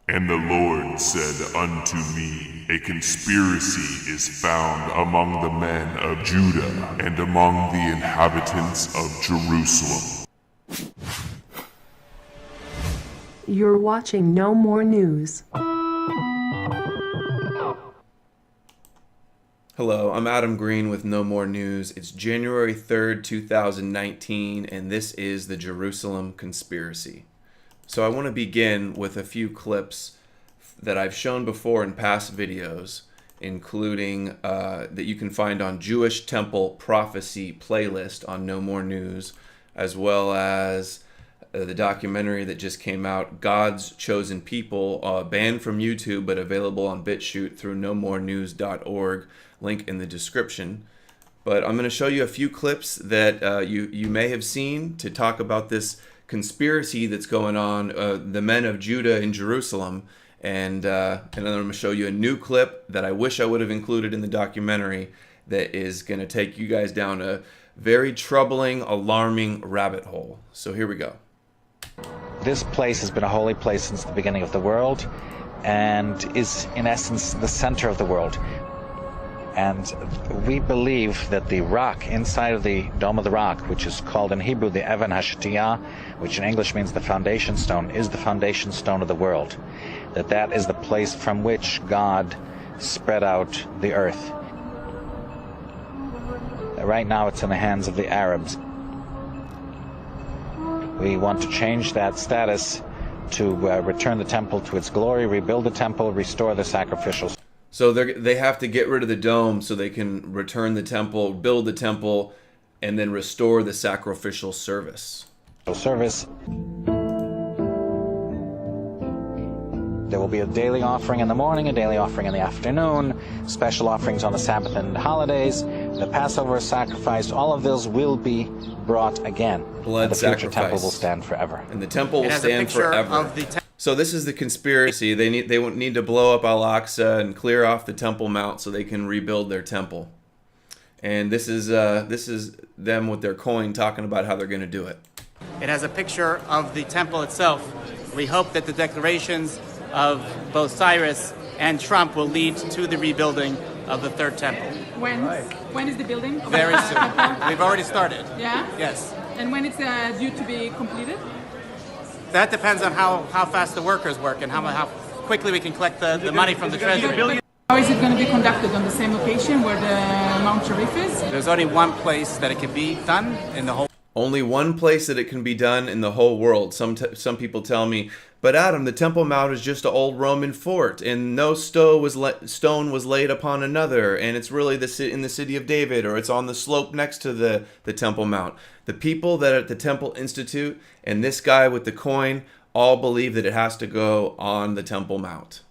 And the Lord said unto me, A conspiracy is found among the men of Judah and among the inhabitants of Jerusalem. You're watching No More News. Hello, I'm Adam Green with No More News. It's January 3rd, 2019, and this is the Jerusalem Conspiracy. So I want to begin with a few clips that I've shown before in past videos, including that you can find on Jewish Temple Prophecy playlist on No More News, as well as the documentary that just came out, God's Chosen People, banned from YouTube but available on BitChute through nomorenews.org, link in the description. But I'm going to show you a few clips that you may have seen to talk about this conspiracy that's going on, the men of Judah in Jerusalem, and then I'm going to show you a new clip that I wish I would have included in the documentary that is going to take you guys down a very troubling, alarming rabbit hole. So here we go. This place has been a holy place since the beginning of the world and is in essence the center of the world. And we believe that the rock inside of the Dome of the Rock, which is called in Hebrew the Evan HaShetiyah, which in English means the foundation stone, is the foundation stone of the world. That is the place from which God spread out the earth. Right now it's in the hands of the Arabs. We want to change that status to return the temple to its glory, rebuild the temple, restore the sacrificial. So they have to get rid of the dome so they can return the temple, build the temple, and then restore the sacrificial service. There will be a daily offering in the morning, a daily offering in the afternoon, special offerings on the Sabbath and holidays. The Passover sacrifice, all of those will be brought again. Blood the sacrifice. future temple will stand forever. And the temple will stand forever. So this is the conspiracy. They need to blow up Al-Aqsa and clear off the Temple Mount so they can rebuild their temple. And this is them with their coin talking about how they're going to do it. It has a picture of the temple itself. We hope that the declarations of both Cyrus and Trump will lead to the rebuilding of the third temple. When is the building? Very soon. We've already started. Yeah? Yes. And when it's due to be completed? That depends on how fast the workers work and how quickly we can collect the money from the treasury. How is it going to be conducted? On the same location where the Mount Sharif is? There's only one place that it can be done in the whole. Only one place that it can be done in the whole world. Some people tell me, but Adam, the Temple Mount is just an old Roman fort, and no stone was laid upon another, and it's really in the city of David, or it's on the slope next to the Temple Mount. The people that are at the Temple Institute and this guy with the coin all believe that it has to go on the Temple Mount.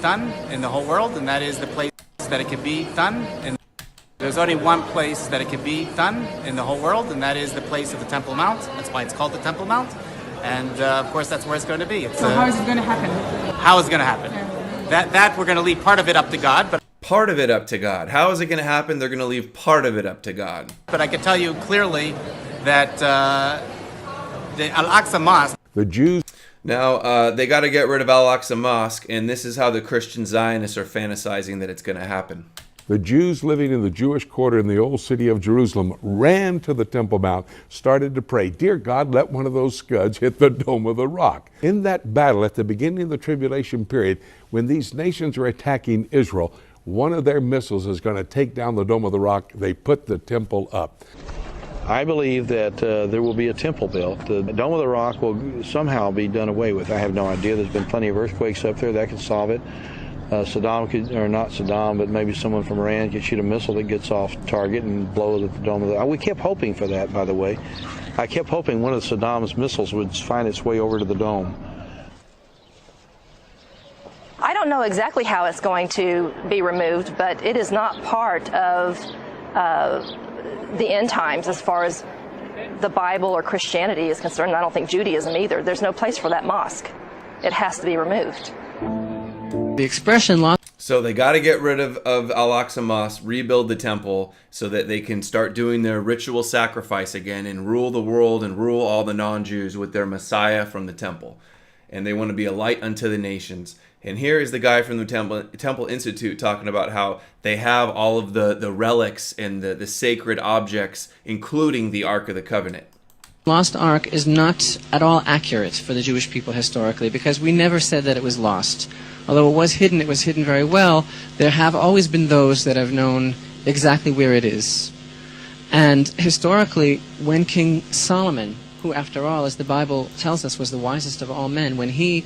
Done in the whole world, and that is the place that it can be done. And there's only one place that it can be done in the whole world, and that is the place of the Temple Mount. That's why it's called the Temple Mount. And of course, that's where it's going to be. So how is it going to happen? How is it going to happen? Yeah. That we're going to leave part of it up to God, but part of it up to God. How is it going to happen? They're going to leave part of it up to God. But I can tell you clearly that the Al-Aqsa Mosque. The Jews. Now, they got to get rid of Al-Aqsa Mosque, and this is how the Christian Zionists are fantasizing that it's going to happen. The Jews living in the Jewish quarter in the old city of Jerusalem ran to the Temple Mount, started to pray, "Dear God, let one of those scuds hit the Dome of the Rock." In that battle at the beginning of the tribulation period, when these nations are attacking Israel, one of their missiles is going to take down the Dome of the Rock. They put the temple up. I believe that there will be a temple built. The Dome of the Rock will somehow be done away with. I have no idea. There's been plenty of earthquakes up there that could solve it. Saddam could, or not Saddam, but maybe someone from Iran could shoot a missile that gets off target and blow the Dome of the Rock. We kept hoping for that, by the way. I kept hoping one of Saddam's missiles would find its way over to the dome. I don't know exactly how it's going to be removed, but it is not part of the end times as far as the Bible or Christianity is concerned. I don't think Judaism either. There's no place for that mosque. It has to be removed. The expression lost. So they got to get rid of Al-Aqsa Mosque, rebuild the temple so that they can start doing their ritual sacrifice again and rule the world and rule all the non-Jews with their Messiah from the temple. and they want to be a light unto the nations. And here is the guy from the Temple Institute talking about how they have all of the relics and the sacred objects, including the Ark of the Covenant. Lost Ark is not at all accurate for the Jewish people historically, because we never said that it was lost. Although it was hidden very well. There have always been those that have known exactly where it is. And historically, when King Solomon, who after all, as the Bible tells us, was the wisest of all men, when he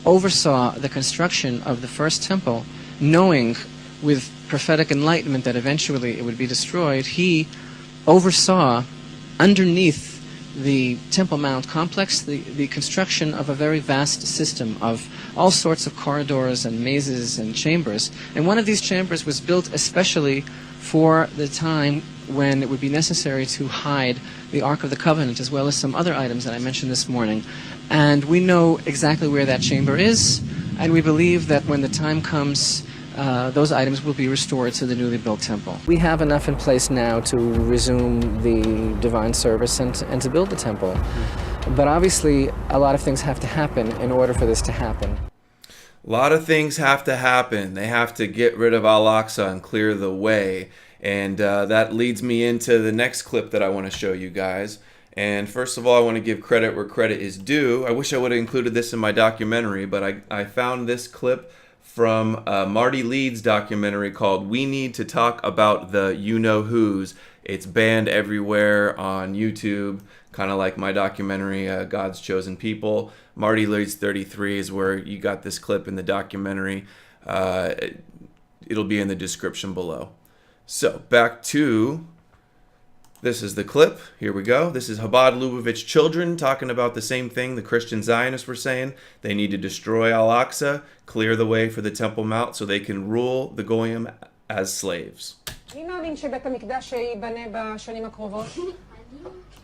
oversaw the construction of the first temple, knowing with prophetic enlightenment that eventually it would be destroyed, he oversaw underneath the Temple Mount complex the construction of a very vast system of all sorts of corridors and mazes and chambers. And one of these chambers was built especially for the time when it would be necessary to hide the Ark of the Covenant, as well as some other items that I mentioned this morning. And we know exactly where that chamber is, and we believe that when the time comes, those items will be restored to the newly built temple. We have enough in place now to resume the divine service and to build the temple. But obviously, a lot of things have to happen in order for this to happen. A lot of things have to happen. They have to get rid of Al-Aqsa and clear the way. And that leads me into the next clip that I want to show you guys. And first of all, I want to give credit where credit is due. I wish I would have included this in my documentary, but I found this clip from Marty Leeds' documentary called We Need to Talk About the You-Know-Who's. It's banned everywhere on YouTube, kind of like my documentary, God's Chosen People. Marty Leeds 33 is where you got this clip in the documentary. It'll be in the description below. So, back to... This is the clip. Here we go. This is Chabad Lubavitch children talking about the same thing the Christian Zionists were saying. They need to destroy Al-Aqsa, clear the way for the Temple Mount so they can rule the Goyim as slaves.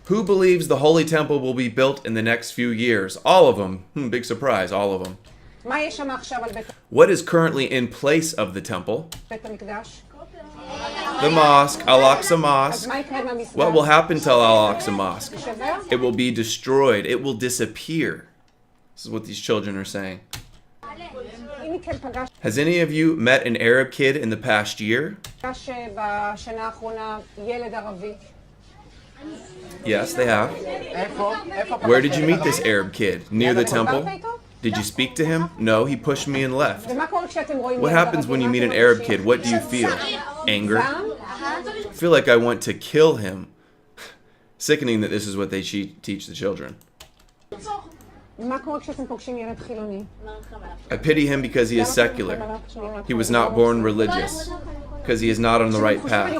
Who believes the Holy Temple will be built in the next few years? All of them. Big surprise, all of them. What is currently in place of the temple? The mosque, Al-Aqsa Mosque. What will happen to Al-Aqsa Mosque? It will be destroyed. It will disappear. This is what these children are saying. Has any of you met an Arab kid in the past year? Yes, they have. Where did you meet this Arab kid? Near the temple? Did you speak to him? No, he pushed me and left. What happens when you meet an Arab kid? What do you feel? Anger? I feel like I want to kill him. Sickening that this is what they teach the children. I pity him because he is secular. He was not born religious. Because he is not on the right path.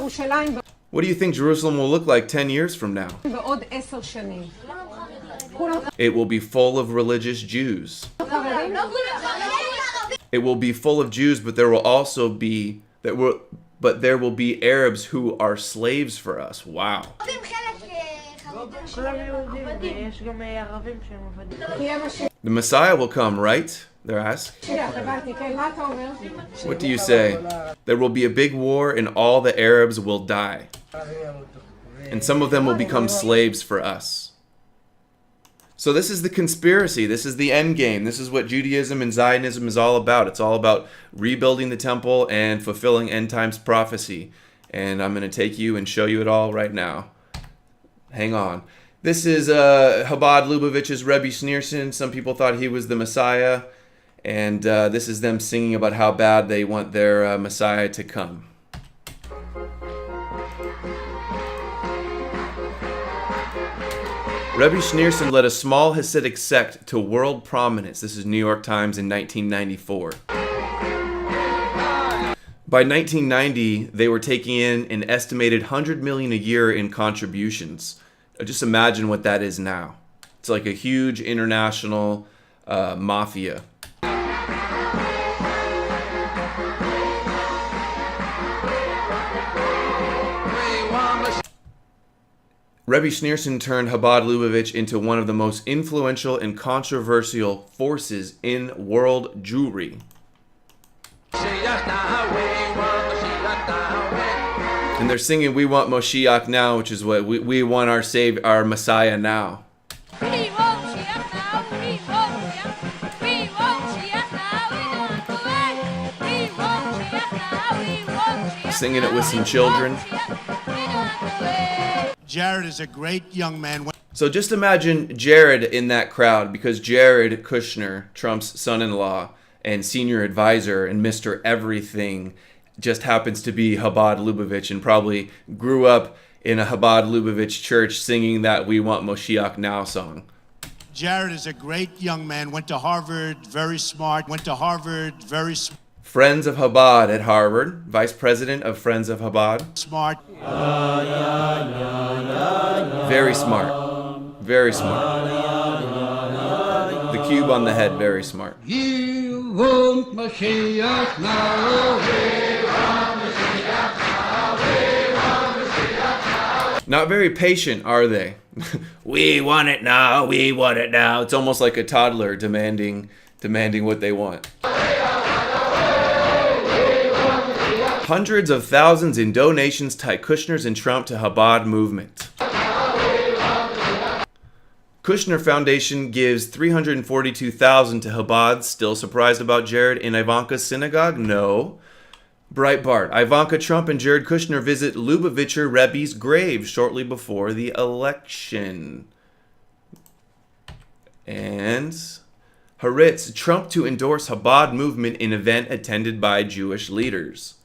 What do you think Jerusalem will look like 10 years from now? It will be full of religious Jews. It will be full of Jews, but there will also be there will be Arabs who are slaves for us. Wow. The Messiah will come, right? They're asked. What do you say? There will be a big war and all the Arabs will die. And some of them will become slaves for us. So this is the conspiracy. This is the end game. This is what Judaism and Zionism is all about. It's all about rebuilding the temple and fulfilling end times prophecy. And I'm going to take you and show you it all right now. Hang on. This is Chabad Lubavitch's Rebbe Schneerson. Some people thought he was the Messiah. And this is them singing about how bad they want their Messiah to come. Rebbe Schneerson led a small Hasidic sect to world prominence. This is New York Times in 1994. By 1990, they were taking in an estimated $100 million a year in contributions. Just imagine what that is now. It's like a huge international mafia. Rebbe Schneerson turned Chabad Lubavitch into one of the most influential and controversial forces in world Jewry. And they're singing, "We want Moshiach now," which is what we want our Savior, our Messiah now. singing it with some children. Jared is a great young man. So just imagine Jared in that crowd, because Jared Kushner, Trump's son-in-law and senior advisor and Mr. Everything, just happens to be Chabad Lubavitch and probably grew up in a Chabad Lubavitch church singing that "We Want Moshiach Now" song. Jared is a great young man, went to Harvard, very smart, Friends of Chabad at Harvard, vice president of Friends of Chabad. Smart. Very smart. Very smart. The cube on the head, very smart. Not very patient, are they? We want it now, we want it now. It's almost like a toddler demanding what they want. Hundreds of thousands in donations tie Kushner's and Trump to Chabad movement. Kushner Foundation gives $342,000 to Chabad. Still surprised about Jared in Ivanka's synagogue? No. Breitbart. Ivanka Trump and Jared Kushner visit Lubavitcher Rebbe's grave shortly before the election. And Haaretz. Trump to endorse Chabad movement in event attended by Jewish leaders.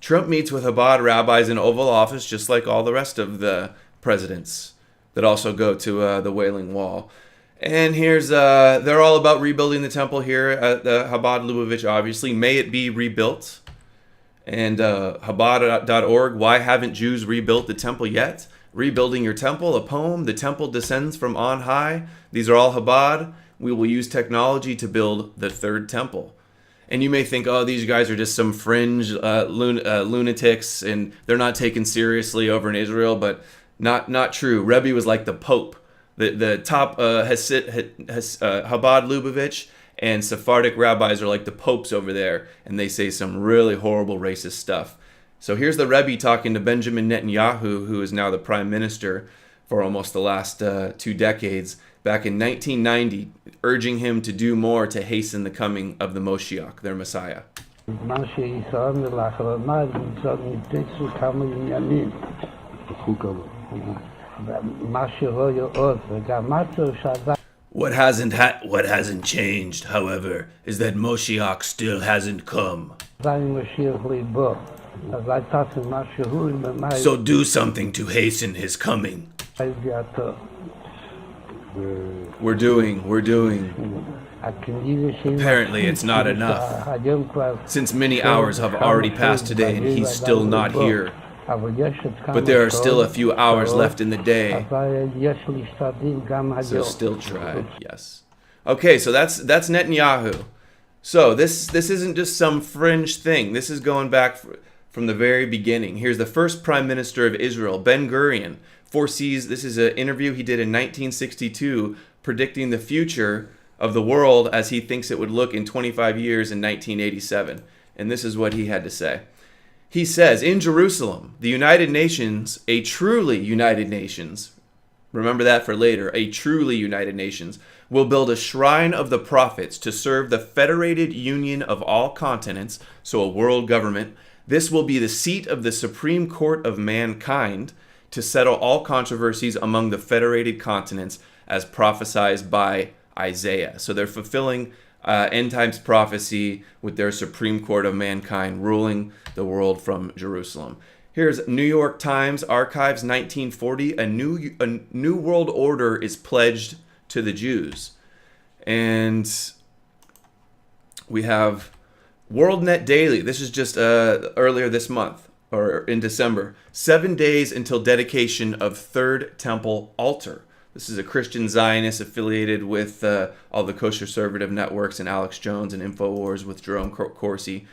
Trump meets with Chabad rabbis in Oval Office, just like all the rest of the presidents that also go to the Wailing Wall. And here's, they're all about rebuilding the temple here at the Chabad Lubavitch, obviously. May it be rebuilt. And Chabad.org, why haven't Jews rebuilt the temple yet? Rebuilding your temple, a poem, the temple descends from on high. These are all Chabad. We will use technology to build the third temple. And you may think, oh, these guys are just some fringe lunatics and they're not taken seriously over in Israel, but not true. Rebbe was like the Pope. The top Chabad Lubavitch and Sephardic rabbis are like the popes over there, and they say some really horrible racist stuff. So here's the Rebbe talking to Benjamin Netanyahu, who is now the prime minister for almost the last 2 decades, back in 1990, urging him to do more to hasten the coming of the Moshiach, their Messiah. What hasn't changed, however, is that Moshiach still hasn't come. So do something to hasten his coming. We're doing. Apparently it's not enough, since many hours have already passed today and he's still not here. But there are still a few hours left in the day. So still try, yes. Okay, so that's Netanyahu. So this isn't just some fringe thing. This is going back from the very beginning. Here's the first prime minister of Israel, Ben Gurion, foresees, this is an interview he did in 1962, predicting the future of the world as he thinks it would look in 25 years in 1987. And this is what he had to say. He says, in Jerusalem, the United Nations, a truly United Nations, remember that for later, a truly United Nations, will build a shrine of the prophets to serve the federated union of all continents, so a world government. This will be the seat of the Supreme Court of mankind to settle all controversies among the federated continents as prophesied by Isaiah. So they're fulfilling end times prophecy with their Supreme Court of mankind ruling the world from Jerusalem. Here's New York Times Archives 1940. A new world order is pledged to the Jews. And we have WorldNet Daily. This is just earlier this month, or in December. 7 days until dedication of Third Temple altar. This is a Christian Zionist affiliated with all the kosher-servative networks and Alex Jones and InfoWars with Jerome Corsi.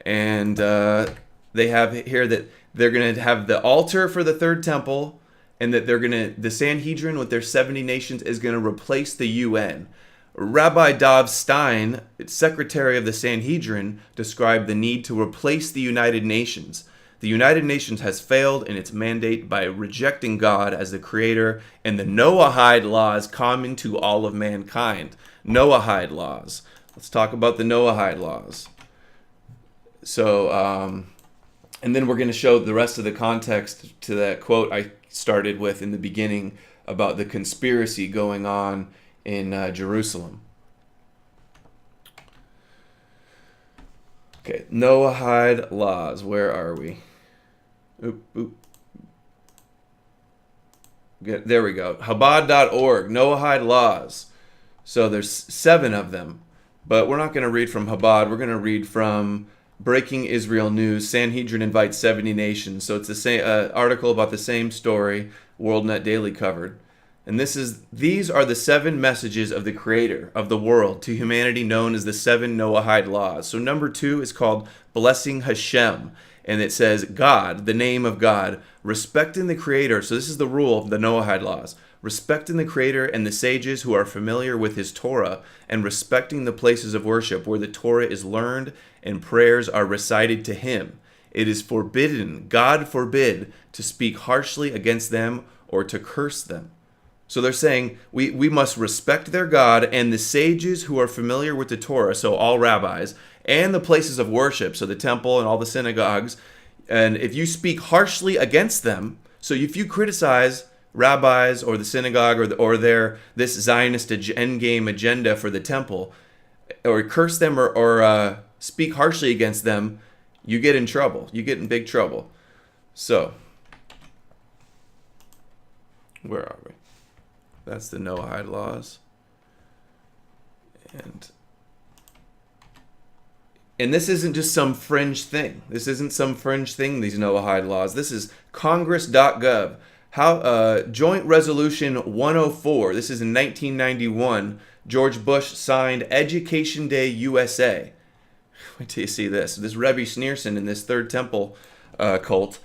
And they have here that they're going to have the altar for the Third Temple, and that the Sanhedrin with their 70 nations is going to replace the UN. Rabbi Dov Stein, secretary of the Sanhedrin, described the need to replace the United Nations. The United Nations has failed in its mandate by rejecting God as the creator and the Noahide laws common to all of mankind. Noahide laws. Let's talk about the Noahide laws. So, And then we're going to show the rest of the context to that quote I started with in the beginning about the conspiracy going on in Jerusalem. Okay, Noahide laws. Where are we? There we go. Chabad.org, Noahide laws. So there's 7 of them. But we're not going to read from Chabad. We're going to read from Breaking Israel News. Sanhedrin invites 70 nations. So it's the same article about the same story WorldNet Daily covered. And these are the 7 messages of the Creator of the world to humanity, known as the 7 Noahide laws. So number 2 is called Blessing Hashem. And it says God, the name of God, respecting the Creator. So this is the rule of the Noahide laws. Respecting the Creator and the sages who are familiar with His Torah, and respecting the places of worship where the Torah is learned and prayers are recited to Him. It is forbidden, God forbid, to speak harshly against them or to curse them. So they're saying we must respect their God and the sages who are familiar with the Torah, so all rabbis, and the places of worship, so the temple and all the synagogues. And if you speak harshly against them, so if you criticize rabbis or the synagogue or this Zionist endgame agenda for the temple, or curse them or speak harshly against them, you get in trouble. You get in big trouble. So, where are we? That's the Noahide laws. And this isn't just some fringe thing. This isn't some fringe thing, these Noahide laws. This is Congress.gov. Joint Resolution 104. This is in 1991. George Bush signed Education Day USA. Wait till you see this. This Rebbe Schneerson in this Third Temple cult.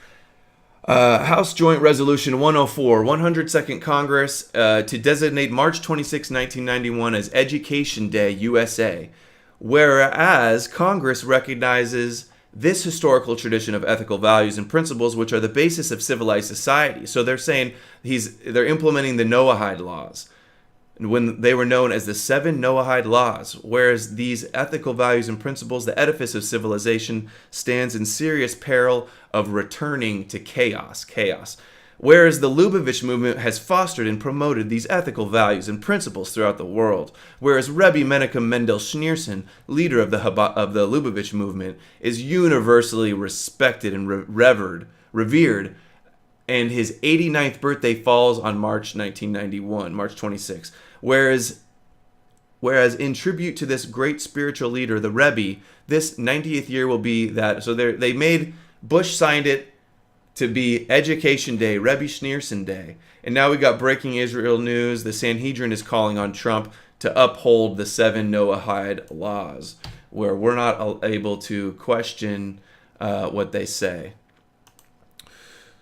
House Joint Resolution 104, 102nd Congress, to designate March 26, 1991 as Education Day USA. Whereas Congress recognizes this historical tradition of ethical values and principles which are the basis of civilized society. So they're saying they're implementing the Noahide laws, when they were known as the 7 Noahide laws, whereas these ethical values and principles, the edifice of civilization, stands in serious peril of returning to chaos. Whereas the Lubavitch movement has fostered and promoted these ethical values and principles throughout the world. Whereas Rebbe Menachem Mendel Schneerson, leader of the Lubavitch movement, is universally respected and revered, and his 89th birthday falls on March 1991, March 26. Whereas in tribute to this great spiritual leader, the Rebbe, this 90th year will be that. So Bush signed it to be Education Day, Rebbe Schneerson Day. And now we got Breaking Israel News. The Sanhedrin is calling on Trump to uphold the 7 Noahide laws, where we're not able to question what they say.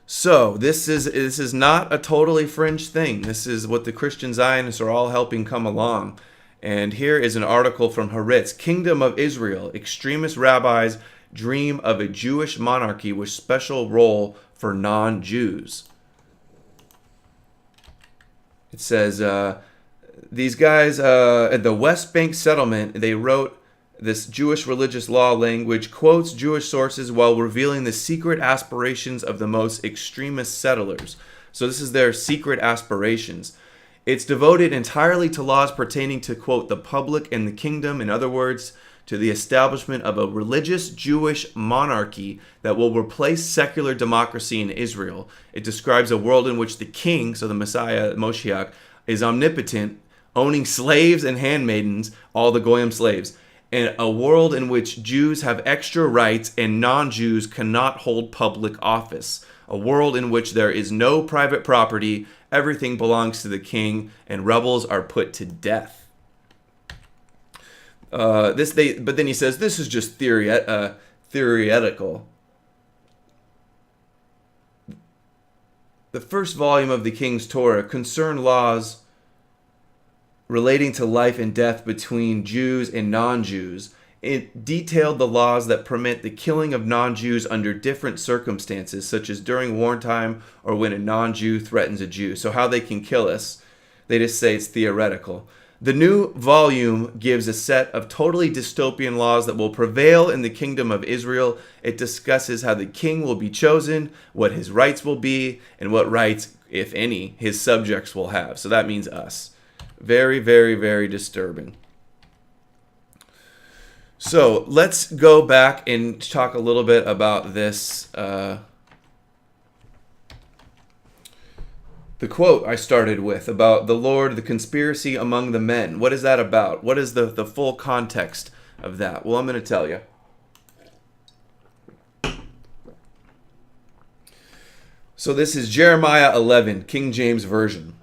So this is not a totally fringe thing. This is what the Christian Zionists are all helping come along. And here is an article from Haaretz, Kingdom of Israel. Extremist rabbis dream of a Jewish monarchy with special role for non-Jews. It says, these guys at the West Bank settlement, they wrote this Jewish religious law language, quotes Jewish sources while revealing the secret aspirations of the most extremist settlers. So this is their secret aspirations. It's devoted entirely to laws pertaining to, quote, the public and the kingdom. In other words, to the establishment of a religious Jewish monarchy that will replace secular democracy in Israel. It describes a world in which the king, so the Messiah, Moshiach, is omnipotent, owning slaves and handmaidens, all the Goyim slaves, and a world in which Jews have extra rights and non-Jews cannot hold public office. A world in which there is no private property, everything belongs to the king, and rebels are put to death. But then he says this is just theoretical. The first volume of the King's Torah concerned laws relating to life and death between Jews and non-Jews. It detailed the laws that permit the killing of non-Jews under different circumstances, such as during wartime or when a non-Jew threatens a Jew. So how they can kill us, they just say it's theoretical. The new volume gives a set of totally dystopian laws that will prevail in the kingdom of Israel. It discusses how the king will be chosen, what his rights will be, and what rights, if any, his subjects will have. So that means us. Very, very, very disturbing. So let's go back and talk a little bit about this. The quote I started with about the Lord, the conspiracy among the men. What is that about? What is the full context of that? Well, I'm going to tell you. So this is Jeremiah 11, King James Version.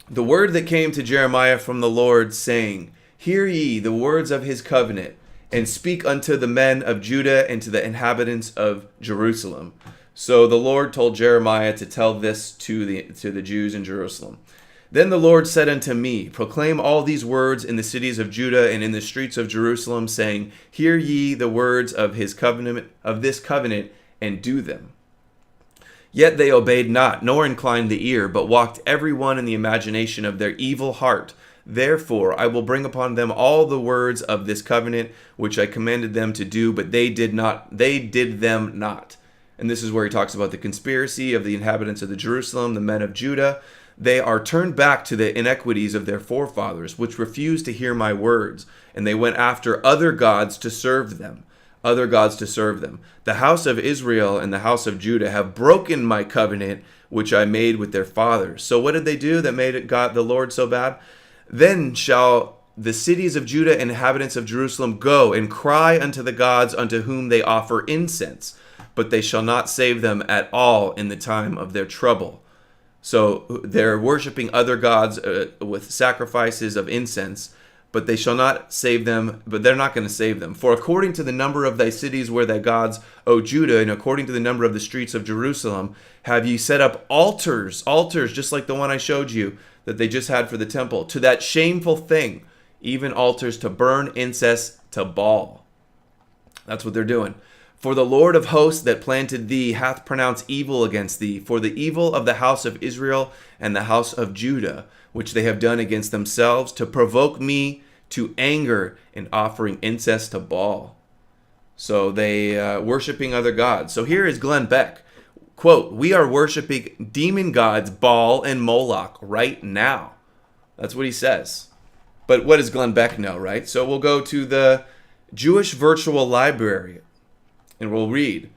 The word that came to Jeremiah from the Lord, saying, Hear ye the words of his covenant, and speak unto the men of Judah and to the inhabitants of Jerusalem. So the Lord told Jeremiah to tell this to the Jews in Jerusalem. Then the Lord said unto me, Proclaim all these words in the cities of Judah and in the streets of Jerusalem, saying, Hear ye the words of his covenant, of this covenant, and do them. Yet they obeyed not, nor inclined the ear, but walked every one in the imagination of their evil heart. Therefore I will bring upon them all the words of this covenant which I commanded them to do, but they did them not. And this is where he talks about the conspiracy of the inhabitants of the Jerusalem, the men of Judah. They are turned back to the iniquities of their forefathers, which refused to hear my words, and they went after other gods to serve them. The house of Israel and the house of Judah have broken my covenant, which I made with their fathers. So what did they do that made it God the Lord so bad? Then shall the cities of Judah and inhabitants of Jerusalem go and cry unto the gods unto whom they offer incense, but they shall not save them at all in the time of their trouble. So they're worshiping other gods with sacrifices of incense, but they shall not save them, but they're not going to save them. For according to the number of thy cities where thy gods, O Judah, and according to the number of the streets of Jerusalem, have ye set up altars, just like the one I showed you, that they just had for the temple, to that shameful thing, even altars to burn incense to Baal. That's what they're doing. For the Lord of hosts that planted thee hath pronounced evil against thee, for the evil of the house of Israel and the house of Judah, which they have done against themselves, to provoke me to anger in offering incense to Baal. So they worshiping other gods. So here is Glenn Beck. Quote, we are worshiping demon gods Baal and Moloch right now. That's what he says. But what does Glenn Beck know, right? So we'll go to the Jewish Virtual Library and we'll read.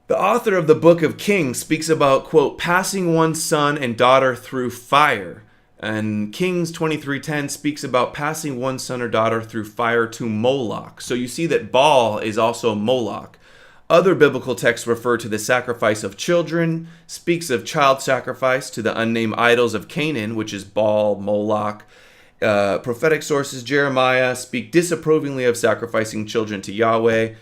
The author of the Book of Kings speaks about, quote, passing one's son and daughter through fire. And Kings 23:10 speaks about passing one son or daughter through fire to Moloch. So you see that Baal is also Moloch. Other biblical texts refer to the sacrifice of children, speaks of child sacrifice to the unnamed idols of Canaan, which is Baal, Moloch. Prophetic sources, Jeremiah, speak disapprovingly of sacrificing children to Yahweh.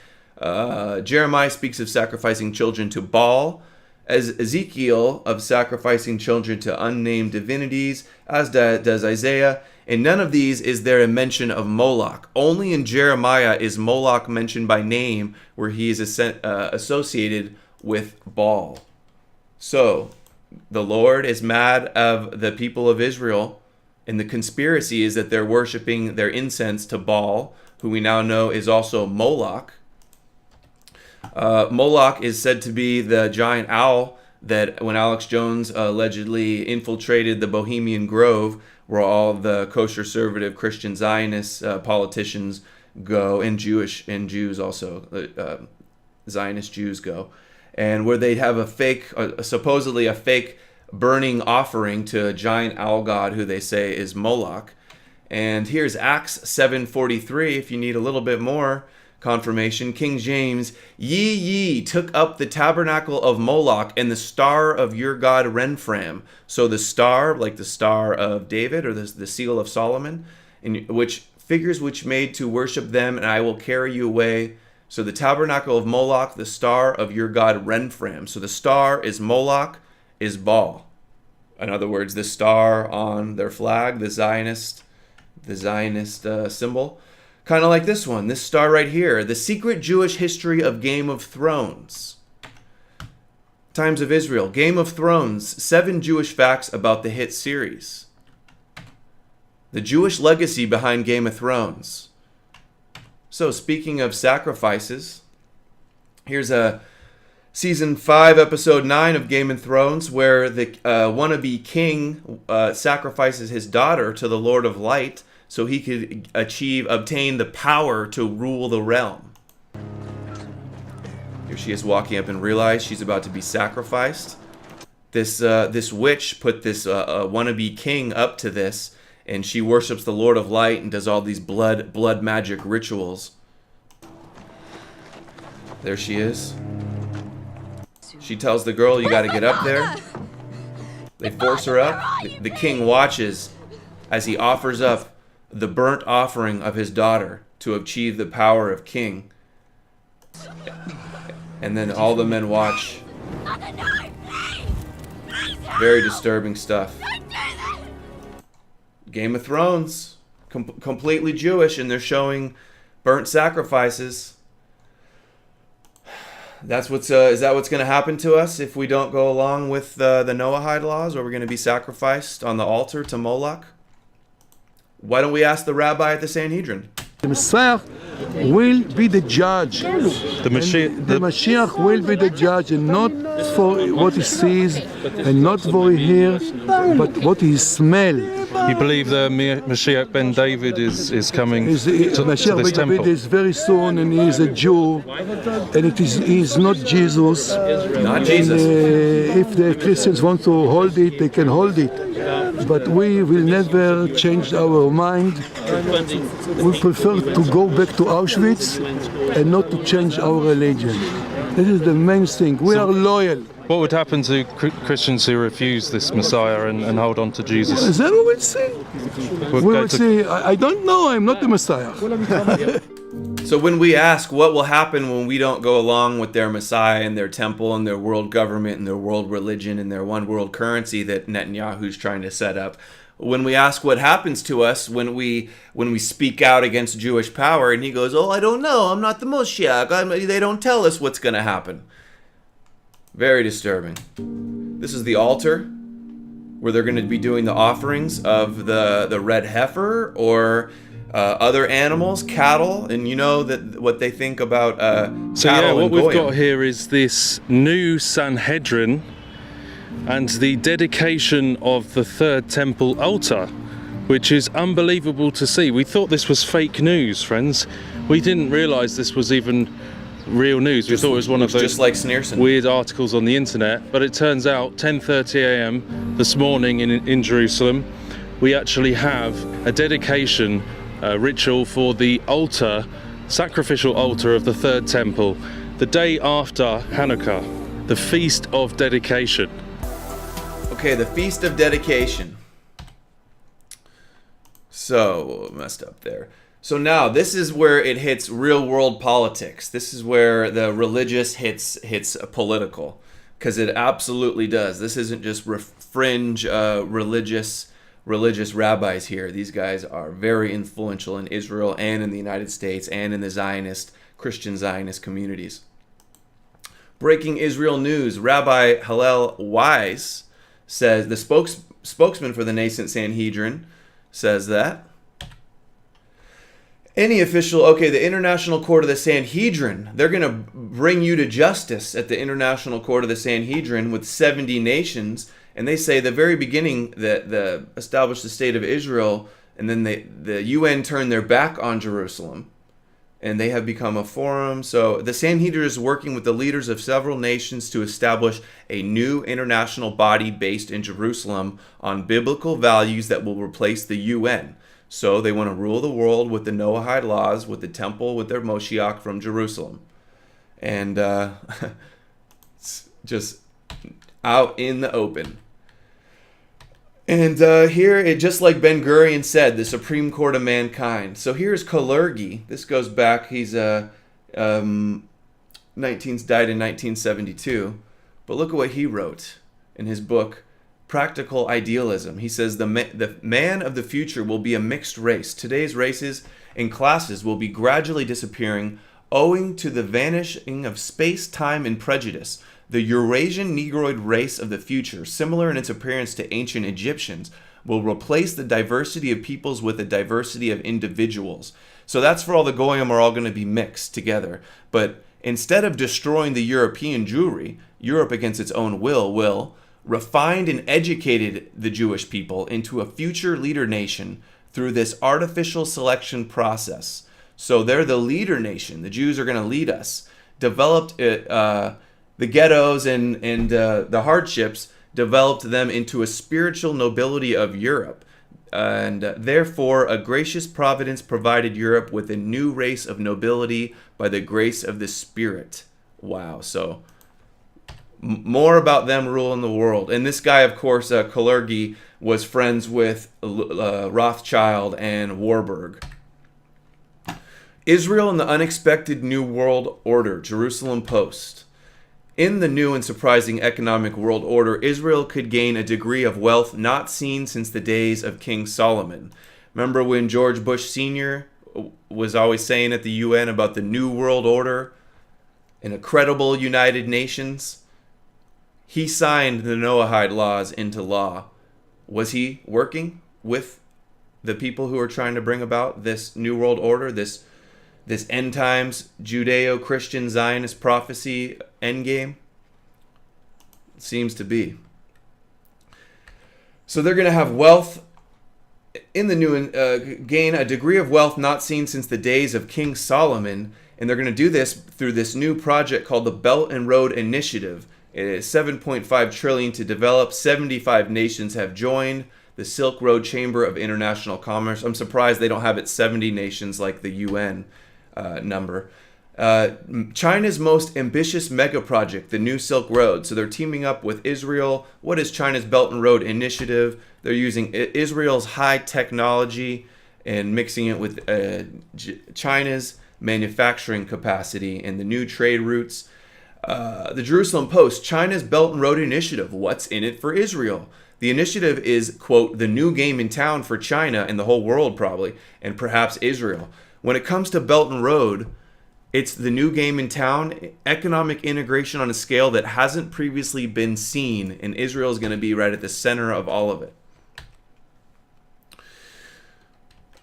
Jeremiah speaks of sacrificing children to Baal, as Ezekiel of sacrificing children to unnamed divinities, as does Isaiah. In none of these is there a mention of Moloch. Only in Jeremiah is Moloch mentioned by name, where he is associated with Baal. So the Lord is mad of the people of Israel, and the conspiracy is that they're worshiping their incense to Baal, who we now know is also Moloch. Moloch is said to be the giant owl that when Alex Jones allegedly infiltrated the Bohemian Grove, where all the kosher-conservative Christian Zionist politicians go, and Jews also, Zionist Jews go, and where they'd have a fake, supposedly a fake burning offering to a giant owl god who they say is Moloch. And here's Acts 7:43, if you need a little bit more confirmation. King James, ye took up the tabernacle of Moloch and the star of your god Renfram. So the star, like the star of David or the seal of Solomon, in which figures which made to worship them, and I will carry you away. So the tabernacle of Moloch, the star of your god Renfram. So the star is Moloch, is Baal. In other words, the star on their flag, the Zionist symbol. Kind of like this one, this star right here, the secret Jewish history of Game of Thrones. Times of Israel, Game of Thrones, 7 Jewish facts about the hit series. The Jewish legacy behind Game of Thrones. So speaking of sacrifices, here's a Season 5, Episode 9 of Game of Thrones, where the wannabe king sacrifices his daughter to the Lord of Light so he could obtain the power to rule the realm. Here she is walking up and realizes she's about to be sacrificed. This witch put this wannabe king up to this, and she worships the Lord of Light and does all these blood magic rituals. There she is. She tells the girl, you got to get up there. They force her up. The king watches as he offers up the burnt offering of his daughter to achieve the power of king. And then all the men watch. Very disturbing stuff. Game of Thrones, completely Jewish, and they're showing burnt sacrifices. Is that what's going to happen to us if we don't go along with the Noahide laws, or we're going to be sacrificed on the altar to Moloch? Why don't we ask the rabbi at the Sanhedrin? The Messiah will be the judge. The Mashiach will be the judge, and not for what he sees, and not for what he hears, but what he smells. You believe the Mashiach ben David is coming to Mashiach this ben temple? David is very soon, and he is a Jew, and he is not Jesus. Not Jesus. And, if the Christians want to hold it, they can hold it. But we will never change our mind. We prefer to go back to Auschwitz and not to change our religion. This is the main thing. We are loyal. What would happen to Christians who refuse this Messiah and hold on to Jesus? Then we will see. We will see. I don't know. I'm not the Messiah. So when we ask what will happen when we don't go along with their Messiah and their temple and their world government and their world religion and their one world currency that Netanyahu's trying to set up, when we ask what happens to us when we speak out against Jewish power, and he goes, "Oh, I don't know. I'm not the Moshiach. They don't tell us what's going to happen." Very disturbing. This is the altar where they're going to be doing the offerings of the red heifer or other animals, cattle, and you know that what they think about cattle. So yeah, what and we've goyim. got here is this new Sanhedrin and the dedication of the third temple altar, which is unbelievable to see. We thought this was fake news, friends. We didn't realize this was even real news. We thought it was one of those just like Sneerson. weird articles on the internet, but it turns out 10:30 a.m. this morning in Jerusalem, we actually have a dedication ritual for the altar, sacrificial altar of the third temple, the day after Hanukkah, the Feast of Dedication. Okay, the Feast of Dedication. So, messed up there. So now, this is where it hits real world politics. This is where the religious hits political. Because it absolutely does. This isn't just fringe religious rabbis here. These guys are very influential in Israel and in the United States and in the Christian Zionist communities. Breaking Israel news, Rabbi Hillel Wise says, the spokesman for the nascent Sanhedrin says that the International Court of the Sanhedrin, they're going to bring you to justice at the International Court of the Sanhedrin with 70 nations. And they say the very beginning that established the state of Israel, and then the UN turned their back on Jerusalem, and they have become a forum. So the Sanhedrin is working with the leaders of several nations to establish a new international body based in Jerusalem on biblical values that will replace the UN. So they want to rule the world with the Noahide laws, with the temple, with their Moshiach from Jerusalem. And it's just out in the open. And here, just like Ben Gurion said, the Supreme Court of Mankind. So here's Kalergi. This goes back, he's died in 1972. But look at what he wrote in his book, Practical Idealism. He says, the man of the future will be a mixed race. Today's races and classes will be gradually disappearing owing to the vanishing of space, time, and prejudice. The Eurasian Negroid race of the future, similar in its appearance to ancient Egyptians, will replace the diversity of peoples with a diversity of individuals. So that's for all the goyim are all going to be mixed together. But instead of destroying the European Jewry, Europe against its own will refined and educated the Jewish people into a future leader nation through this artificial selection process. So they're the leader nation. The Jews are going to lead us. Developed the ghettos and the hardships, developed them into a spiritual nobility of Europe. And therefore, a gracious providence provided Europe with a new race of nobility by the grace of the Spirit. Wow. So more about them ruling the world. And this guy, of course, Kalergi, was friends with Rothschild and Warburg. Israel and the Unexpected New World Order, Jerusalem Post. In the new and surprising economic world order, Israel could gain a degree of wealth not seen since the days of King Solomon. Remember when George Bush Sr. was always saying at the UN about the New World Order and a credible United Nations? He signed the Noahide laws into law. Was he working with the people who are trying to bring about this New World Order, this end times Judeo-Christian Zionist prophecy endgame? Seems to be. So they're going to have wealth in the new, gain a degree of wealth not seen since the days of King Solomon, and they're going to do this through this new project called the Belt and Road Initiative. It is $7.5 trillion to develop. 75 nations have joined the Silk Road Chamber of International Commerce. I'm surprised they don't have it 70 nations like the UN number. China's most ambitious mega project, the New Silk Road. So they're teaming up with Israel. What is China's Belt and Road Initiative? They're using Israel's high technology and mixing it with China's manufacturing capacity and the new trade routes. The Jerusalem Post, China's Belt and Road Initiative. What's in it for Israel? The initiative is, quote, the new game in town for China and the whole world probably, and perhaps Israel. When it comes to Belt and Road, it's the new game in town, economic integration on a scale that hasn't previously been seen, and Israel is going to be right at the center of all of it.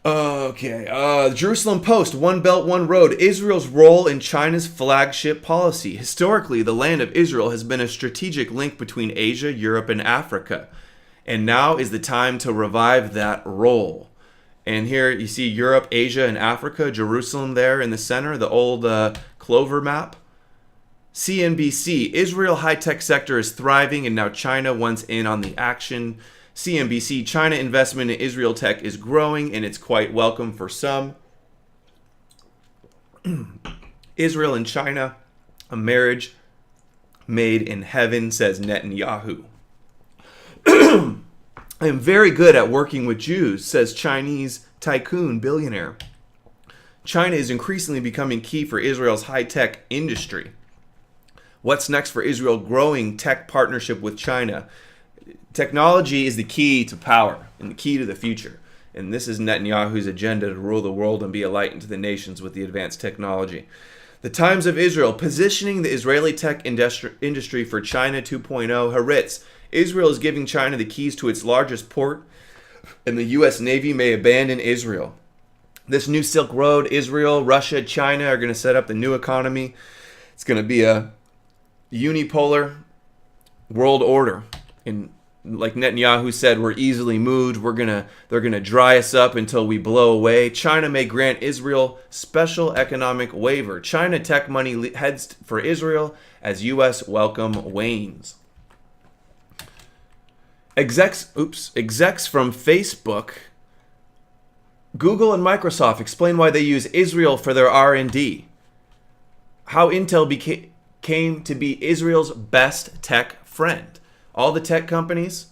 Okay, Jerusalem Post, One Belt, One Road, Israel's role in China's flagship policy. Historically, the land of Israel has been a strategic link between Asia, Europe, and Africa. And now is the time to revive that role. And here you see Europe, Asia, and Africa, Jerusalem there in the center, the old clover map. CNBC, Israel high-tech sector is thriving and now China wants in on the action. CNBC, China investment in Israel tech is growing and it's quite welcome for some. Israel and China, a marriage made in heaven, says Netanyahu. I am very good at working with Jews, says Chinese tycoon billionaire. China is increasingly becoming key for Israel's high-tech industry. What's next for Israel growing tech partnership with China? Technology is the key to power and the key to the future. And this is Netanyahu's agenda to rule the world and be a light into the nations with the advanced technology. The Times of Israel, positioning the Israeli tech industry for China 2.0. Haaretz, Israel is giving China the keys to its largest port, and the U.S. Navy may abandon Israel. This new Silk Road, Israel, Russia, China are going to set up the new economy. It's going to be a unipolar world order. And like Netanyahu said, we're easily moved. They're gonna dry us up until we blow away. China may grant Israel special economic waiver. China tech money heads for Israel as U.S. welcome wanes. Execs from Facebook, Google and Microsoft explain why they use Israel for their R&D. How Intel came to be Israel's best tech friend. All the tech companies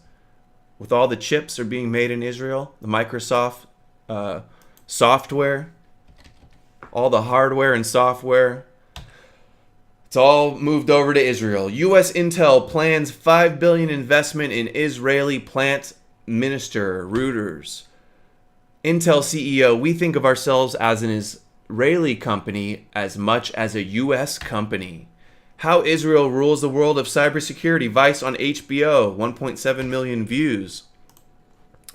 with all the chips are being made in Israel. The Microsoft software, all the hardware and software, it's all moved over to Israel. U.S. Intel plans $5 billion investment in Israeli plant. Minister Reuters. Intel CEO, we think of ourselves as an Israeli company as much as a U.S. company. How Israel rules the world of cybersecurity. Vice on HBO, 1.7 million views.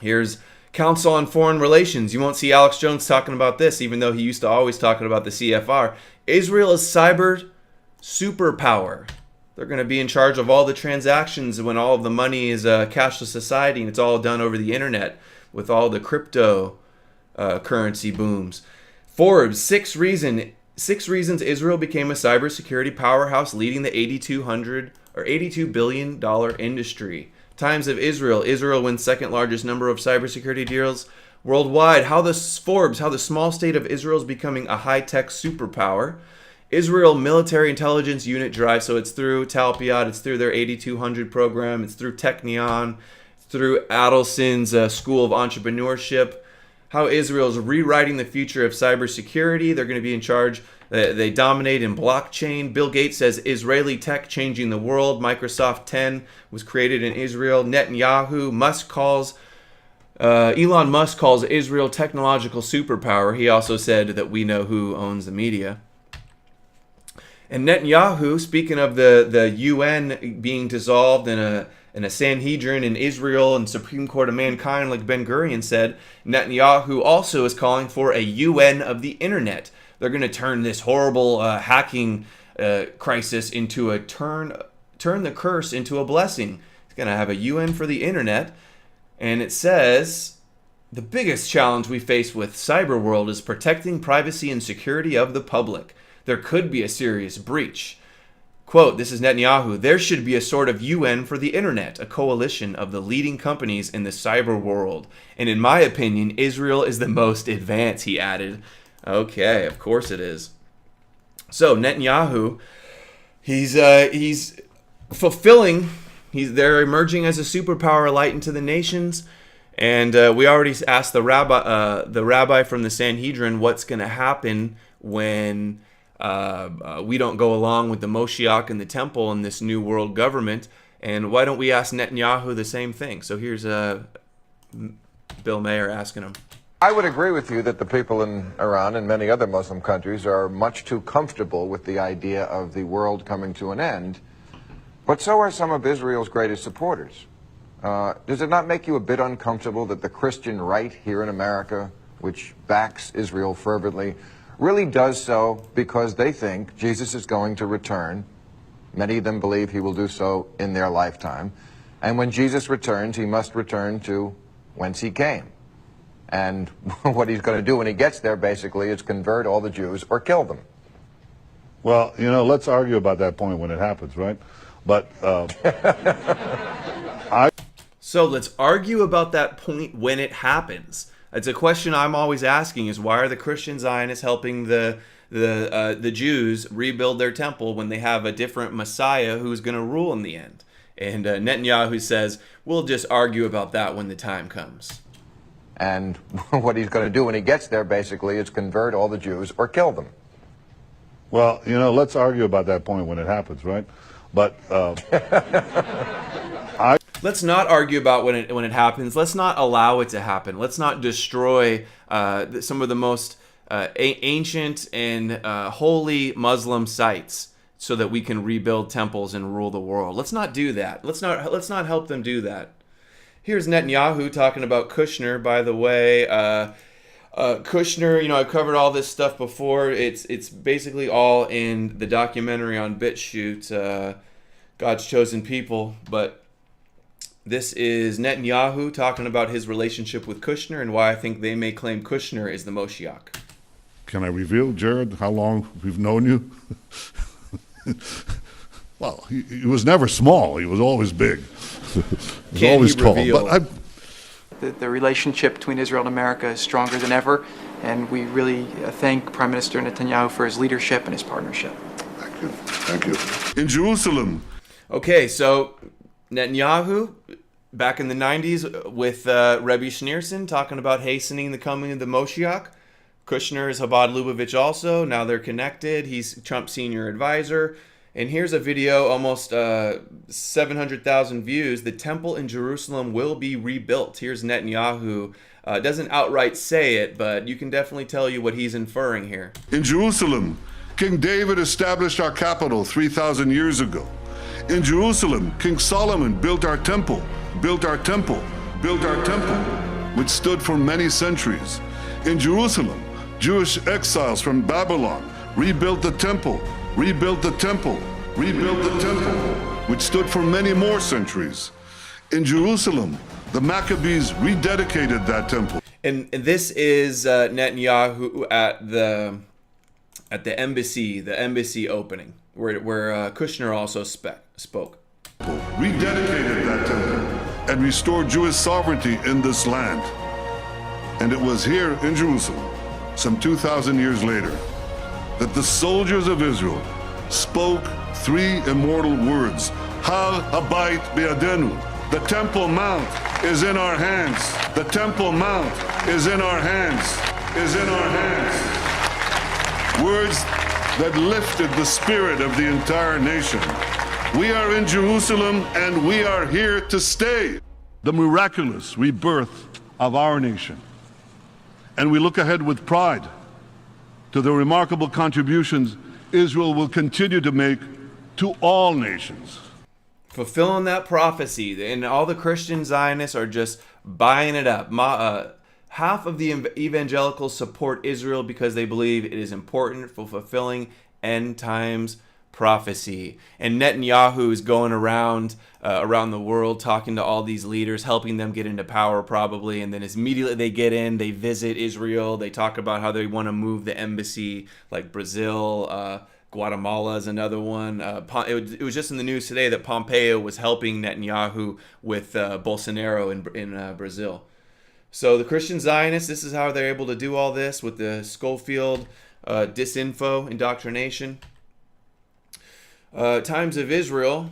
Here's Council on Foreign Relations. You won't see Alex Jones talking about this, even though he used to always talking about the CFR. Israel is cyber superpower. They're going to be in charge of all the transactions when all of the money is a cashless society and it's all done over the internet with all the crypto currency booms. Forbes, six reasons Israel became a cybersecurity powerhouse, leading the $82 billion industry. Times of Israel. Israel wins second largest number of cybersecurity deals worldwide. How the small state of Israel is becoming a high-tech superpower. Israel Military Intelligence Unit Drive, so it's through Talpiot, it's through their 8200 program, it's through Technion, it's through Adelson's School of Entrepreneurship. How Israel is rewriting the future of cybersecurity. They're going to be in charge. They dominate in blockchain. Bill Gates says Israeli tech changing the world. Microsoft 10 was created in Israel. Netanyahu, Elon Musk calls Israel technological superpower. He also said that we know who owns the media. And Netanyahu, speaking of the UN being dissolved in a Sanhedrin in Israel and Supreme Court of Mankind, like Ben Gurion said, Netanyahu also is calling for a UN of the internet. They're going to turn this horrible hacking crisis into turn the curse into a blessing. It's going to have a UN for the internet. And it says, the biggest challenge we face with cyber world is protecting privacy and security of the public. There could be a serious breach. Quote, this is Netanyahu, there should be a sort of UN for the internet, a coalition of the leading companies in the cyber world. And in my opinion, Israel is the most advanced, he added. Okay, of course it is. So Netanyahu, he's fulfilling, they're emerging as a superpower light into the nations. And we already asked the rabbi from the Sanhedrin what's going to happen when we don't go along with the Moshiach and the temple and this new world government. And why don't we ask Netanyahu the same thing? So here's Bill Mayer asking him. I would agree with you that the people in Iran and many other Muslim countries are much too comfortable with the idea of the world coming to an end. But so are some of Israel's greatest supporters. Does it not make you a bit uncomfortable that the Christian right here in America, which backs Israel fervently, really does so because they think Jesus is going to return? Many of them believe he will do so in their lifetime. And when Jesus returns, he must return to whence he came. And what he's going to do when he gets there, basically, is convert all the Jews or kill them. Well, you know, let's argue about that point when it happens, right? But So let's argue about that point when it happens. It's a question I'm always asking: is why are the Christian Zionists helping the Jews rebuild their temple when they have a different Messiah who's going to rule in the end? And Netanyahu says, we'll just argue about that when the time comes. And what he's going to do when he gets there, basically, is convert all the Jews or kill them. Well, you know, let's argue about that point when it happens, right? But let's not argue about when it happens. Let's not allow it to happen. Let's not destroy some of the most ancient and holy Muslim sites so that we can rebuild temples and rule the world. Let's not do that. Let's not help them do that. Here's Netanyahu talking about Kushner, by the way. Kushner, you know, I've covered all this stuff before. It's basically all in the documentary on BitChute, God's Chosen People. But this is Netanyahu talking about his relationship with Kushner and why I think they may claim Kushner is the Moshiach. Can I reveal, Jared, how long we've known you? Well, he was never small. He was always big. He was always tall. But the relationship between Israel and America is stronger than ever, and we really thank Prime Minister Netanyahu for his leadership and his partnership. Thank you. Thank you. In Jerusalem. Okay, so Netanyahu, back in the 90s with Rebbe Schneerson, talking about hastening the coming of the Moshiach. Kushner is Chabad Lubavitch also. Now they're connected. He's Trump's senior advisor. And here's a video, almost 700,000 views. The temple in Jerusalem will be rebuilt. Here's Netanyahu. Doesn't outright say it, but you can definitely tell you what he's inferring here. In Jerusalem, King David established our capital 3,000 years ago. In Jerusalem, King Solomon built our temple, built our temple, built our temple. which stood for many centuries. In Jerusalem, Jewish exiles from Babylon rebuilt the temple, rebuilt the temple, rebuilt the temple, which stood for many more centuries. In Jerusalem, the Maccabees rededicated that temple. And this is Netanyahu at the embassy opening, where Kushner also spoke. Rededicated that temple and restored Jewish sovereignty in this land. And it was here in Jerusalem, some 2,000 years later, that the soldiers of Israel spoke three immortal words: Har Habayit Be'adenu. The Temple Mount is in our hands. The Temple Mount is in our hands. Is in our hands. Words that lifted the spirit of the entire nation. We are in Jerusalem and we are here to stay. The miraculous rebirth of our nation. And we look ahead with pride to the remarkable contributions Israel will continue to make to all nations. Fulfilling that prophecy, and all the Christian Zionists are just buying it up. Half of the evangelicals support Israel because they believe it is important for fulfilling end times prophecy. And Netanyahu is going around the world talking to all these leaders, helping them get into power probably, and then immediately they get in, they visit Israel, they talk about how they want to move the embassy, like Brazil, Guatemala is another one. It was just in the news today that Pompeo was helping Netanyahu with Bolsonaro in Brazil. So the Christian Zionists, this is how they're able to do all this with the Schofield disinfo, indoctrination. Times of Israel,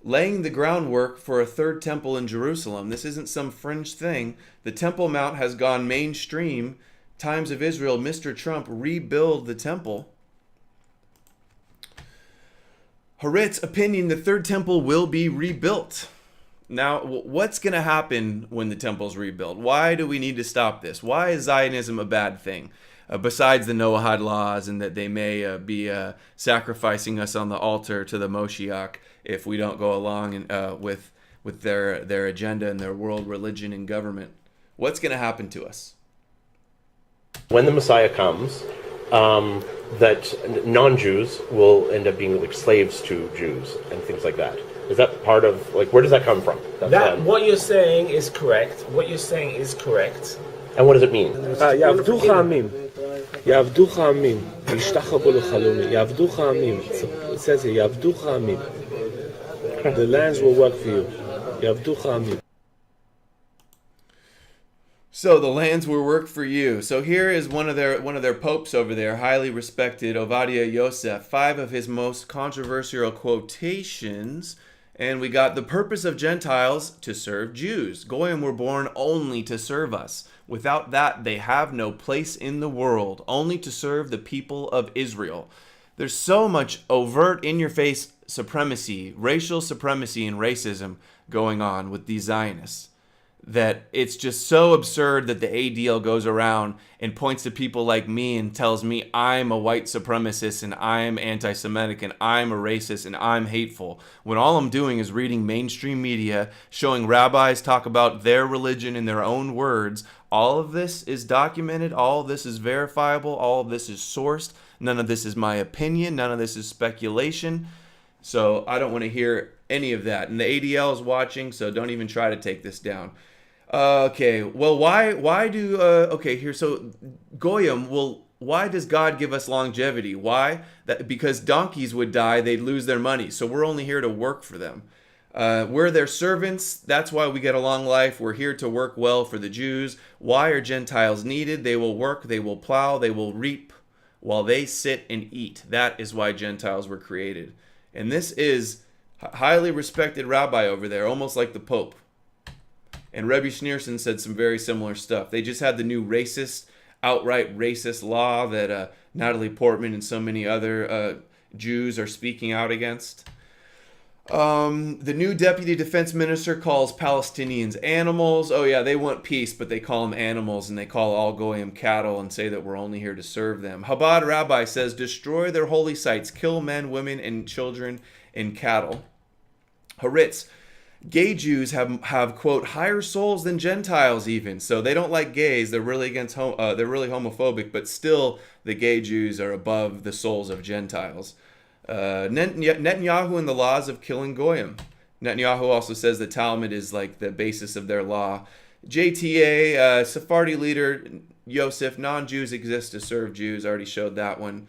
laying the groundwork for a third temple in Jerusalem. This isn't some fringe thing. The Temple Mount has gone mainstream. Times of Israel, Mr. Trump rebuild the temple. Haaretz opinion, the third temple will be rebuilt. Now, what's going to happen when the temple's rebuilt? Why do we need to stop this? Why is Zionism a bad thing? Besides the Noahide laws and that they may be sacrificing us on the altar to the Moshiach if we don't go along with their agenda and their world religion and government. What's going to happen to us? When the Messiah comes, that non-Jews will end up being like slaves to Jews and things like that. Is that part of, like, where does that come from? What you're saying is correct. What you're saying is correct. And what does it mean? יעבדוך עמים. יעבדוך עמים. וישתחוו לחלומי. יעבדוך עמים. It says here, יעבדוך עמים. The lands will work for you. יעבדוך עמים. So the lands will work for you. So here is one of their popes over there, highly respected, Ovadia Yosef, 5 of his most controversial quotations. And we got the purpose of Gentiles to serve Jews. Goyim were born only to serve us. Without that, they have no place in the world, only to serve the people of Israel. There's so much overt, in-your-face supremacy, racial supremacy and racism going on with these Zionists, that it's just so absurd that the ADL goes around and points to people like me and tells me I'm a white supremacist and I'm anti-Semitic and I'm a racist and I'm hateful, when all I'm doing is reading mainstream media, showing rabbis talk about their religion in their own words. All of this is documented, all of this is verifiable, all of this is sourced. None of this is my opinion, none of this is speculation. So I don't want to hear any of that. And the ADL is watching, so don't even try to take this down. Okay, well, why do, okay, here, so Goyim, well, why does God give us longevity? Why? Because donkeys would die, they'd lose their money, so we're only here to work for them. We're their servants, that's why we get a long life, we're here to work well for the Jews. Why are Gentiles needed? They will work, they will plow, they will reap, while they sit and eat. That is why Gentiles were created. And this is a highly respected rabbi over there, almost like the Pope. And Rebbe Schneerson said some very similar stuff. They just had the new outright racist law that Natalie Portman and so many other Jews are speaking out against. The new deputy defense minister calls Palestinians animals. Oh yeah, they want peace, but they call them animals, and they call all Goyim cattle and say that we're only here to serve them. Chabad rabbi says, destroy their holy sites, kill men, women, and children and cattle. Haaretz, Gay Jews have quote higher souls than Gentiles even. So they don't like gays. They're really they're really homophobic, but still the gay Jews are above the souls of Gentiles. Netanyahu and the laws of killing goyim. Netanyahu also says the Talmud is like the basis of their law. JTA, Sephardi leader Yosef, non-Jews exist to serve Jews. I already showed that one.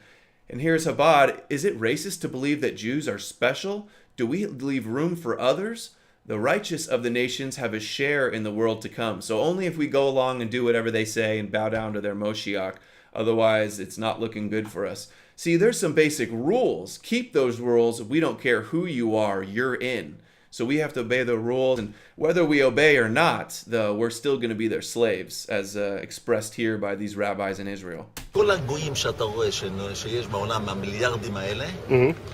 And here's Chabad. Is it racist to believe that Jews are special? Do we leave room for others? The righteous of the nations have a share in the world to come. So only if we go along and do whatever they say and bow down to their Moshiach. Otherwise, it's not looking good for us. See, there's some basic rules. Keep those rules. We don't care who you are, you're in. So we have to obey the rules, and whether we obey or not, though, we're still going to be their slaves, as expressed here by these rabbis in Israel. כל הגויים שאתה רואה שיש בעולם, המיליארדים האלה,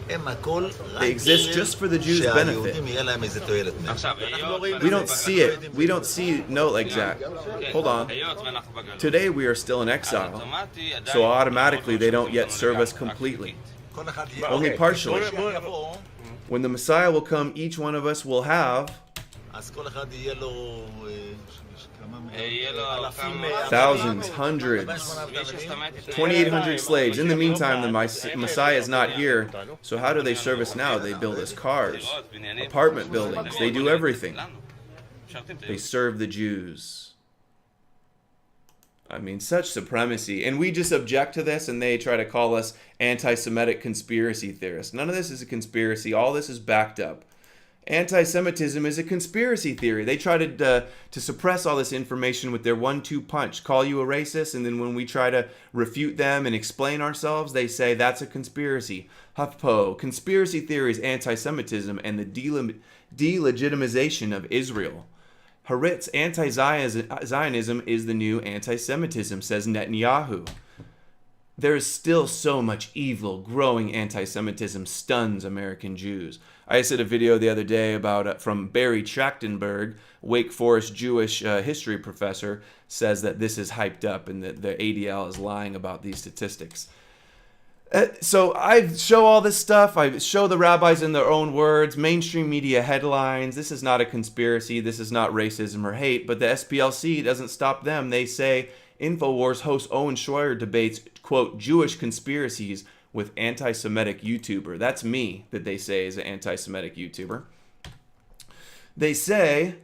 הם הכל They exist just for the Jews' benefit. שהיהודים יהיה להם איזה תועלת מהם. We don't see it. We don't see no like that. Hold on. Today we are still in exile, so automatically they don't yet serve us completely. Only partially. When the Messiah will come, each one of us will have thousands, hundreds, 2,800 slaves. In the meantime, the Messiah is not here. So how do they serve us now? They build us cars, apartment buildings. They do everything. They serve the Jews. I mean, such supremacy. And we just object to this, and they try to call us anti-Semitic conspiracy theorists. None of this is a conspiracy. All this is backed up. Anti-Semitism is a conspiracy theory. They try to suppress all this information with their 1-2 punch. Call you a racist, and then when we try to refute them and explain ourselves, they say that's a conspiracy. HuffPo, conspiracy theories, anti-Semitism, and the delegitimization of Israel. Haaretz, anti-Zionism is the new anti-Semitism, says Netanyahu. There is still so much evil. Growing anti-Semitism stuns American Jews. I said a video the other day about from Barry Trachtenberg, Wake Forest Jewish history professor, says that this is hyped up and that the ADL is lying about these statistics. So I show all this stuff. I show the rabbis in their own words, mainstream media headlines. This is not a conspiracy. This is not racism or hate. But the SPLC doesn't stop them. They say InfoWars host Owen Schroyer debates, quote, Jewish conspiracies with anti-Semitic YouTuber. That's me that they say is an anti-Semitic YouTuber. They say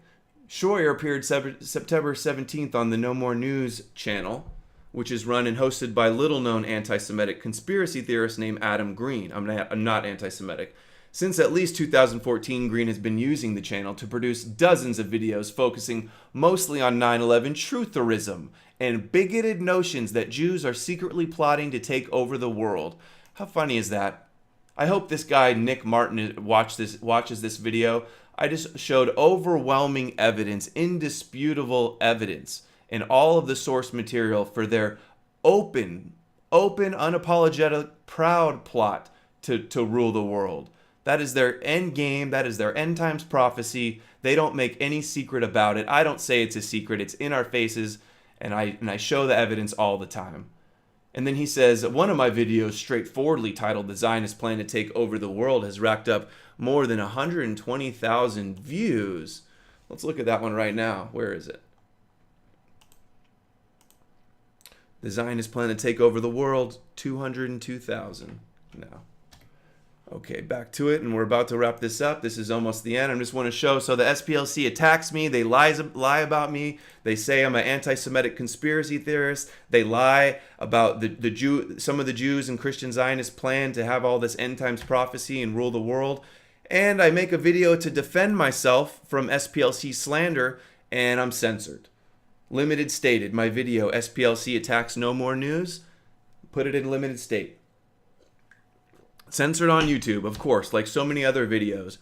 Schroyer appeared September 17th on the No More News channel, which is run and hosted by little-known anti-Semitic conspiracy theorist named Adam Green. I'm not anti-Semitic. Since at least 2014, Green has been using the channel to produce dozens of videos focusing mostly on 9/11 trutherism and bigoted notions that Jews are secretly plotting to take over the world. How funny is that? I hope this guy, Nick Martin, watches this video. I just showed overwhelming evidence, indisputable evidence, and all of the source material for their open, unapologetic, proud plot to rule the world. That is their end game. That is their end times prophecy. They don't make any secret about it. I don't say it's a secret. It's in our faces, and I show the evidence all the time. And then he says, one of my videos, straightforwardly titled "The Zionist Plan to Take Over the World," has racked up more than 120,000 views. Let's look at that one right now. Where is it? The Zionist Plan to Take Over the World, 202,000 now. Okay, back to it, and we're about to wrap this up. This is almost the end. I just want to show, so the SPLC attacks me. They lie about me. They say I'm an anti-Semitic conspiracy theorist. They lie about some of the Jews and Christian Zionists' plan to have all this end times prophecy and rule the world. And I make a video to defend myself from SPLC slander, and I'm censored. Limited stated. My video, SPLC attacks No More News, put it in limited state. Censored on YouTube, of course, like so many other videos.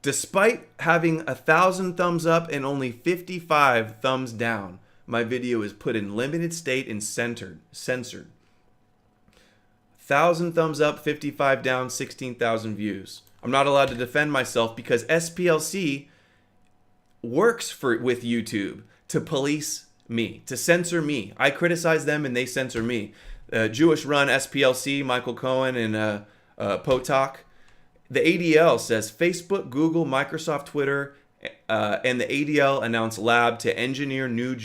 Despite having 1,000 thumbs up and only 55 thumbs down, my video is put in limited state and censored. 1,000 thumbs up, 55 down, 16,000 views. I'm not allowed to defend myself because SPLC works with YouTube to police me, to censor me. I criticize them and they censor me. Jewish-run SPLC, Michael Cohen and Potok. The ADL says Facebook, Google, Microsoft, Twitter, and the ADL announced lab to engineer new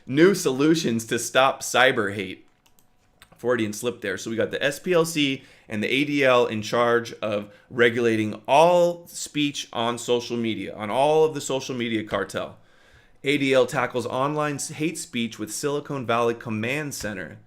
new solutions to stop cyber hate. Freudian slip there. So we got the SPLC and the ADL in charge of regulating all speech on social media, on all of the social media cartel. ADL tackles online hate speech with Silicon Valley Command Center.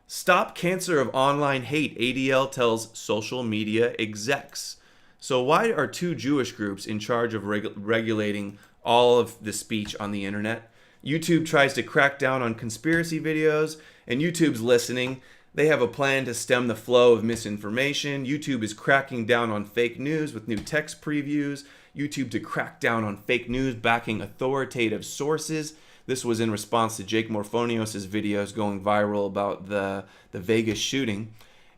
Stop cancer of online hate, ADL tells social media execs. So why are two Jewish groups in charge of regulating all of the speech on the internet? YouTube tries to crack down on conspiracy videos, and YouTube's listening. They have a plan to stem the flow of misinformation. YouTube is cracking down on fake news with new text previews. YouTube to crack down on fake news backing authoritative sources. This was in response to Jake Morphonios' videos going viral about the Vegas shooting.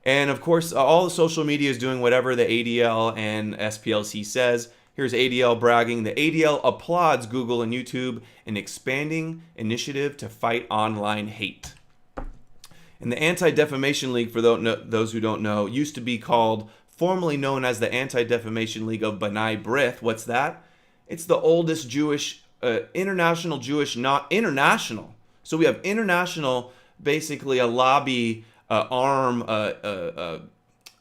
And of course, all the social media is doing whatever the ADL and SPLC says. Here's ADL bragging. The ADL applauds Google and YouTube in expanding initiative to fight online hate. And the Anti-Defamation League, for those who don't know, used to be called, formerly known as the Anti-Defamation League of B'nai B'rith. What's that? It's the oldest Jewish, international Jewish, not international. So we have international, basically a lobby arm, a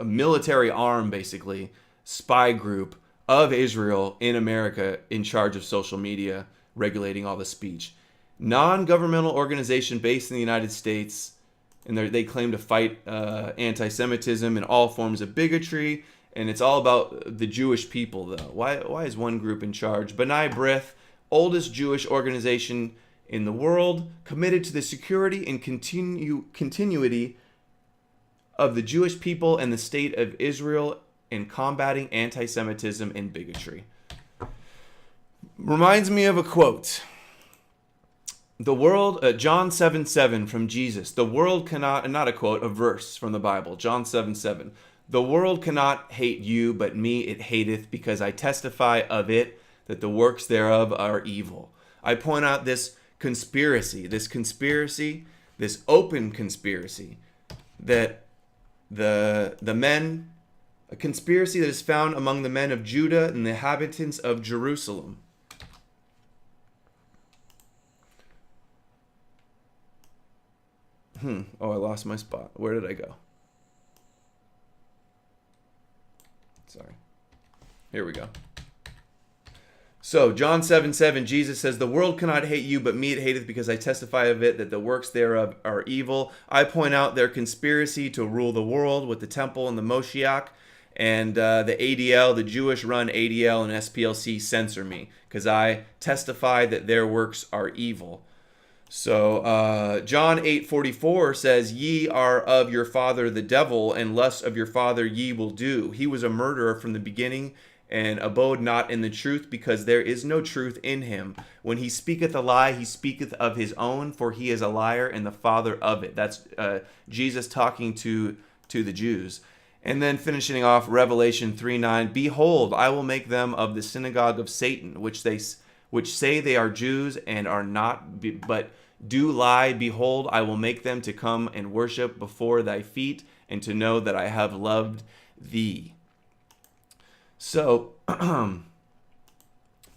military arm, basically, spy group of Israel in America in charge of social media, regulating all the speech. Non-governmental organization based in the United States, and they claim to fight anti-Semitism and all forms of bigotry, and it's all about the Jewish people, though. Why is one group in charge? B'nai B'rith, oldest Jewish organization in the world, committed to the security and continuity of the Jewish people and the state of Israel in combating anti-Semitism and bigotry. Reminds me of a quote. The world, John 7:7 from Jesus. The world cannot, not a quote, a verse from the Bible. John 7:7. The world cannot hate you, but me it hateth, because I testify of it that the works thereof are evil. I point out this conspiracy, this open conspiracy, that the men, a conspiracy that is found among the men of Judah and the inhabitants of Jerusalem. Oh, I lost my spot. Where did I go? Sorry. Here we go. So, John 7:7, Jesus says, the world cannot hate you, but me it hateth, because I testify of it that the works thereof are evil. I point out their conspiracy to rule the world with the temple and the Moshiach, and the ADL, the Jewish-run ADL and SPLC censor me, because I testify that their works are evil. So John 8:44 says, ye are of your father the devil, and lusts of your father ye will do. He was a murderer from the beginning, and abode not in the truth, because there is no truth in him. When he speaketh a lie, he speaketh of his own, for he is a liar and the father of it. That's Jesus talking to the Jews. And then finishing off Revelation 3:9, behold, I will make them of the synagogue of Satan, which say they are Jews and are not, but do lie. Behold, I will make them to come and worship before thy feet, and to know that I have loved thee. So,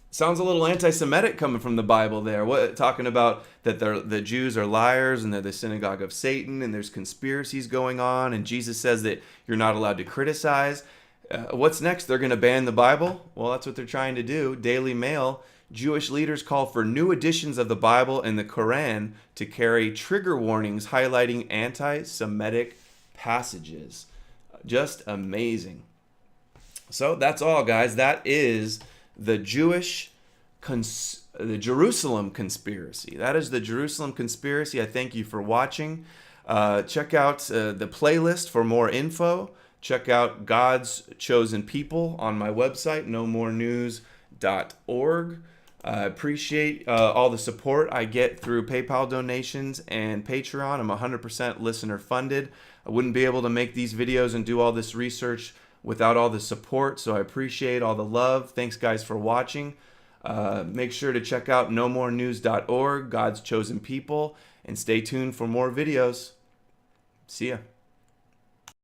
sounds a little anti-Semitic coming from the Bible there. Talking about that the Jews are liars and they're the synagogue of Satan, and there's conspiracies going on, and Jesus says that you're not allowed to criticize. What's next? They're going to ban the Bible? Well, that's what they're trying to do. Daily Mail, Jewish leaders call for new editions of the Bible and the Quran to carry trigger warnings highlighting anti-Semitic passages. Just amazing. So that's all, guys. That is the Jerusalem conspiracy. That is the Jerusalem conspiracy. I thank you for watching. Check out the playlist for more info. Check out God's Chosen People on my website, nomorenews.org. I appreciate all the support I get through PayPal donations and Patreon. I'm 100% listener funded. I wouldn't be able to make these videos and do all this research without all the support, so I appreciate all the love. Thanks, guys, for watching. Make sure to check out nomorenews.org, God's Chosen People, and stay tuned for more videos. See ya.